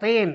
3,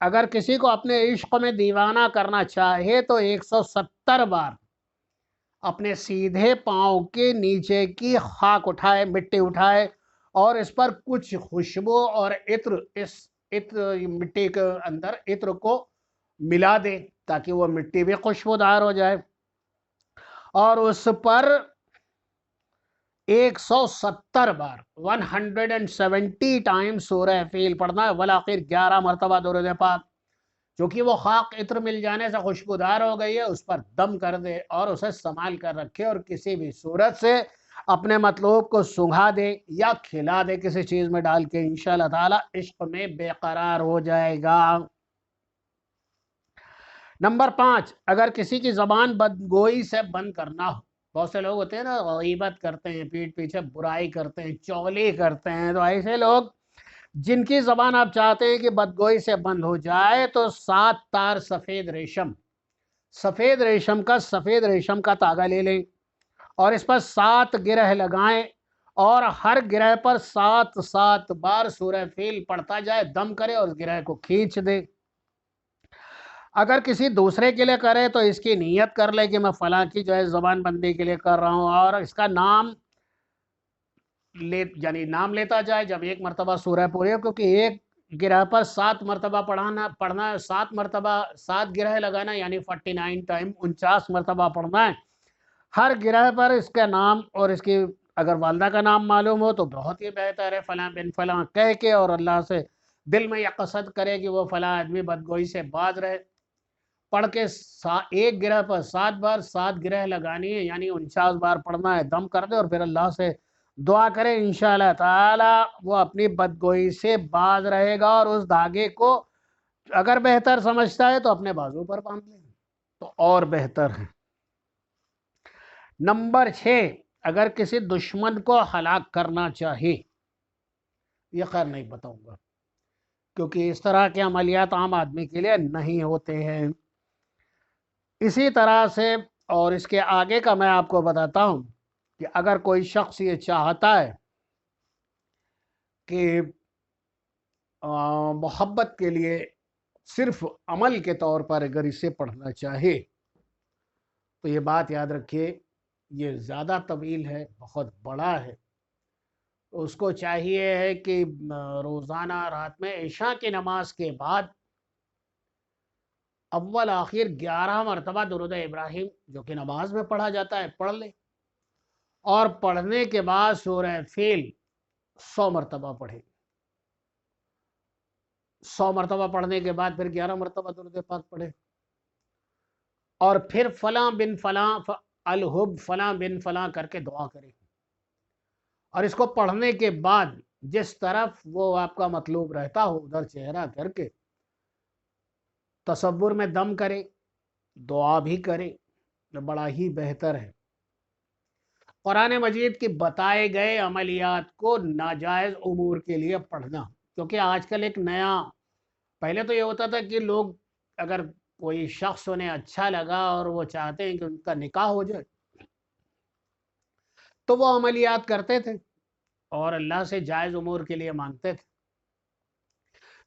اگر کسی کو اپنے عشق میں دیوانہ کرنا چاہے تو 170 بار اپنے سیدھے پاؤں کے نیچے کی خاک اٹھائے، مٹی اٹھائے، اور اس پر کچھ خوشبو اور عطر، اس عطر مٹی کے اندر عطر کو ملا دے تاکہ وہ مٹی بھی خوشبودار ہو جائے، اور اس پر 170 بار 170 ٹائم سورہ فیل پڑھنا ہے، بالآخر 11 مرتبہ درود پاک، چونکہ وہ خاک عطر مل جانے سے خوشبودار ہو گئی ہے، اس پر دم کر دے اور اسے سنبھال کر رکھے، اور کسی بھی صورت سے اپنے مطلوب کو سنگھا دے یا کھلا دے کسی چیز میں ڈال کے، انشاءاللہ تعالی عشق میں بے قرار ہو جائے گا۔ نمبر 5، اگر کسی کی زبان بدگوئی سے بند کرنا ہو، بہت سے لوگ ہوتے ہیں نا غیبت کرتے ہیں، پیٹھ پیچھے برائی کرتے ہیں، چغلی کرتے ہیں، تو ایسے لوگ جن کی زبان آپ چاہتے ہیں کہ بدگوئی سے بند ہو جائے تو 7 تار سفید ریشم کا تاگا لے لیں اور اس پر 7 گرہ لگائیں، اور ہر گرہ پر 7 بار سورہ فیل پڑھتا جائے، دم کرے اور اس گرہ کو کھینچ دے۔ اگر کسی دوسرے کے لیے کرے تو اس کی نیت کر لے کہ میں فلاں کی جو ہے زبان بندی کے لیے کر رہا ہوں، اور اس کا نام یعنی نام لیتا جائے جب 1 مرتبہ سورہ پوری ہو، کیونکہ ایک گرہ پر 7 مرتبہ پڑھنا ہے، 7 مرتبہ 7 گرہ لگانا یعنی 49 ٹائم 49 مرتبہ پڑھنا ہے۔ ہر گرہ پر اس کا نام اور اس کی اگر والدہ کا نام معلوم ہو تو بہت ہی بہتر ہے، فلاں بن فلاں کہہ کے، اور اللہ سے دل میں یہ قصد کرے کہ وہ فلاں آدمی بدگوئی سے باز رہے، پڑھ کے ایک گرہ پر 7 بار 7 گرہ لگانی ہے یعنی 49 بار پڑھنا ہے، دم کر دے اور پھر اللہ سے دعا کرے، انشاءاللہ تعالی وہ اپنی بدگوئی سے باز رہے گا، اور اس دھاگے کو اگر بہتر سمجھتا ہے تو اپنے بازو پر باندھ لے تو اور بہتر ہے۔ نمبر 6، اگر کسی دشمن کو ہلاک کرنا چاہے، یہ خیر نہیں بتاؤں گا کیونکہ اس طرح کے عملیات عام آدمی کے لیے نہیں ہوتے ہیں۔ اسی طرح سے اور اس کے آگے کا میں آپ کو بتاتا ہوں کہ اگر کوئی شخص یہ چاہتا ہے کہ محبت کے لیے صرف عمل کے طور پر اگر اسے پڑھنا چاہے تو یہ بات یاد رکھیے، یہ زیادہ طویل ہے، بہت بڑا ہے۔ اس کو چاہیے ہے کہ روزانہ رات میں عشاء کی نماز کے بعد اول آخر 11 مرتبہ درود ابراہیم جو کہ نماز میں پڑھا جاتا ہے پڑھ لے، اور پڑھنے کے بعد سورہ فیل 100 مرتبہ پڑھے، 100 مرتبہ پڑھنے کے بعد پھر 11 مرتبہ درود پاک پڑھے، اور پھر فلاں بن فلاں الحب فلاں بن فلاں کر کے دعا کرے، اور اس کو پڑھنے کے بعد جس طرف وہ آپ کا مطلوب رہتا ہو ادھر چہرہ کر کے تصور میں دم کرے، دعا بھی کرے، بڑا ہی بہتر ہے۔ قرآن مجید کی بتائے گئے عملیات کو ناجائز امور کے لیے پڑھنا، کیونکہ آج کل ایک نیا، پہلے تو یہ ہوتا تھا کہ لوگ اگر کوئی شخص انہیں اچھا لگا اور وہ چاہتے ہیں کہ ان کا نکاح ہو جائے تو وہ عملیات کرتے تھے اور اللہ سے جائز امور کے لیے مانگتے تھے۔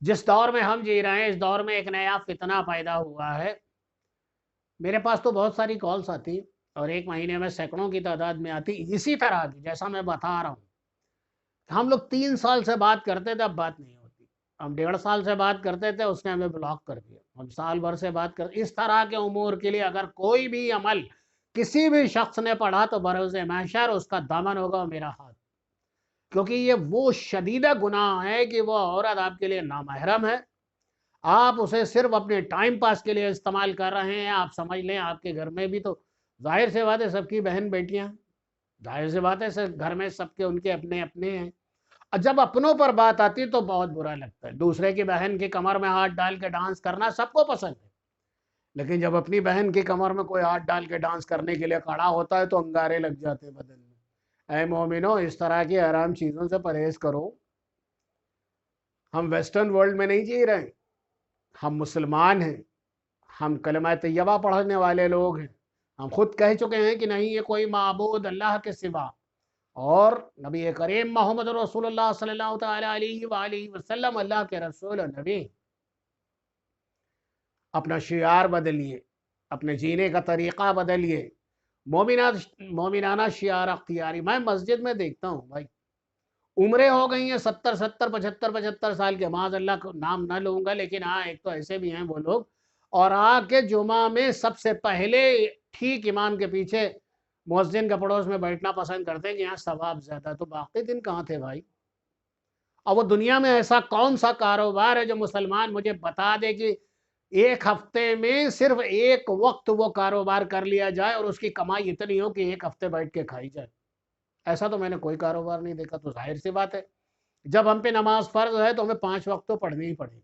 جس دور میں ہم جی رہے ہیں اس دور میں ایک نیا فتنہ پیدا ہوا ہے۔ میرے پاس تو بہت ساری کالز آتی اور ایک مہینے میں سینکڑوں کی تعداد میں آتی اسی طرح کی جیسا میں بتا رہا ہوں۔ ہم لوگ 3 سال سے بات کرتے تھے، اب بات نہیں ہوتی، ہم 1.5 سال سے بات کرتے تھے، اس نے ہمیں بلاک کر دیا، ہم سال بھر سے بات کرتے۔ اس طرح کے امور کے لیے اگر کوئی بھی عمل کسی بھی شخص نے پڑھا تو بروز محشر اس کا دامن ہوگا میرا ہاتھ، کیونکہ یہ وہ شدیدہ گناہ ہے کہ وہ عورت آپ کے لیے نامحرم ہے، آپ اسے صرف اپنے ٹائم پاس کے لیے استعمال کر رہے ہیں۔ آپ سمجھ لیں آپ کے گھر میں بھی تو ظاہر سے بات ہے سب کی بہن بیٹیاں، ظاہر سی بات ہے گھر میں سب کے ان کے اپنے اپنے ہیں، اور جب اپنوں پر بات آتی تو بہت برا لگتا ہے۔ دوسرے کی بہن کی کمر میں ہاتھ ڈال کے ڈانس کرنا سب کو پسند ہے، لیکن جب اپنی بہن کی کمر میں کوئی ہاتھ ڈال کے ڈانس کرنے کے لیے کھڑا ہوتا ہے تو انگارے لگ جاتے ہیں بدن میں۔ اے مومنو، اس طرح کی حرام چیزوں سے پرہیز کرو۔ ہم ویسٹرن ورلڈ میں نہیں جی رہے ہیں، ہم مسلمان ہیں، ہم کلمہ طیبہ پڑھنے والے لوگ ہیں، ہم خود کہہ چکے ہیں کہ نہیں یہ کوئی معبود اللہ کے سوا، اور نبی کریم محمد رسول اللہ صلی اللہ تعالی علیہ وآلہ وسلم اللہ کے رسول و نبی۔ اپنا شعار بدلیے، اپنے جینے کا طریقہ بدلیے، مومنانہ شعار اختیاری۔ میں مسجد میں دیکھتا ہوں بھائی، عمریں ہو گئی ہیں 70 75 75 سال کے، معاذ اللہ کو نام نہ لوں گا، لیکن ہاں ایک تو ایسے بھی ہیں وہ لوگ، اور آ کے جمعہ میں سب سے پہلے ٹھیک امام کے پیچھے مؤذن کے پڑوس میں بیٹھنا پسند کرتے ہیں کہ یہاں ثواب زیادہ۔ تو باقی دن کہاں تھے بھائی؟ اور وہ دنیا میں ایسا کون سا کاروبار ہے جو مسلمان مجھے بتا دے کہ ایک ہفتے میں صرف ایک وقت وہ کاروبار کر لیا جائے اور اس کی کمائی اتنی ہو کہ ایک ہفتے بیٹھ کے کھائی جائے؟ ایسا تو میں نے کوئی کاروبار نہیں دیکھا۔ تو ظاہر سی بات ہے، جب ہم پہ نماز فرض ہے تو ہمیں 5 وقت تو پڑھنی ہی پڑے گی،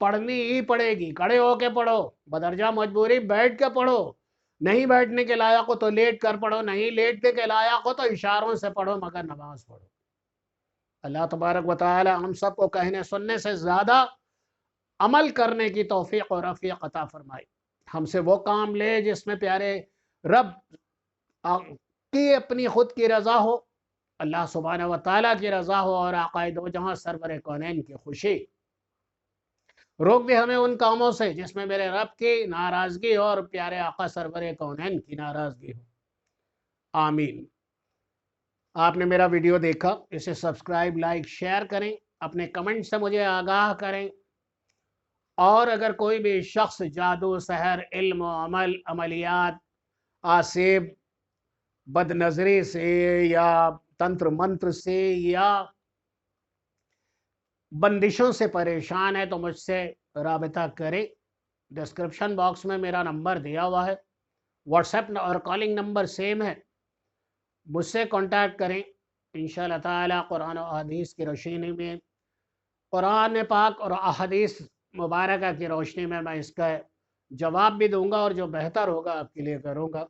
پڑھنی ہی پڑے گی۔ کھڑے ہو کے پڑھو، بدرجہ مجبوری بیٹھ کے پڑھو، نہیں بیٹھنے کے لائق ہو تو لیٹ کر پڑھو، نہیں لیٹنے کے لائق ہو تو اشاروں سے پڑھو، مگر نماز پڑھو۔ اللہ تبارک و تعالی ہم سب کو کہنے سننے سے زیادہ عمل کرنے کی توفیق اور رفیق عطا فرمائے۔ ہم سے وہ کام لے جس میں پیارے رب کی اپنی خود کی رضا ہو، اللہ سبحانہ و تعالیٰ کی رضا ہو، اور آقا دو جہاں سرور کونین کی خوشی۔ روک دے ہمیں ان کاموں سے جس میں میرے رب کی ناراضگی ہو اور پیارے آقا سرور کونین کی ناراضگی ہو، آمین۔ آپ نے میرا ویڈیو دیکھا، اسے سبسکرائب، لائک، شیئر کریں، اپنے کمنٹ سے مجھے آگاہ کریں، اور اگر کوئی بھی شخص جادو، سحر، علم و عمل، عملیات، آسیب، بد نظری سے یا تنتر منتر سے یا بندشوں سے پریشان ہے تو مجھ سے رابطہ کرے۔ ڈسکرپشن باکس میں میرا نمبر دیا ہوا ہے، واٹس ایپ اور کالنگ نمبر سیم ہے، مجھ سے کانٹیکٹ کریں۔ انشاءاللہ تعالی قرآن و احادیث کی روشنی میں، قرآن پاک اور احادیث مبارکہ کی روشنی میں اس کا جواب بھی دوں گا، اور جو بہتر ہوگا آپ کے لیے کروں گا۔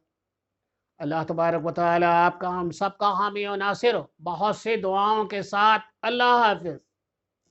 اللہ تبارک و تعالی آپ کا ہم سب کا حامی و ناصر ہو۔ بہت سی دعاؤں کے ساتھ اللہ حافظ۔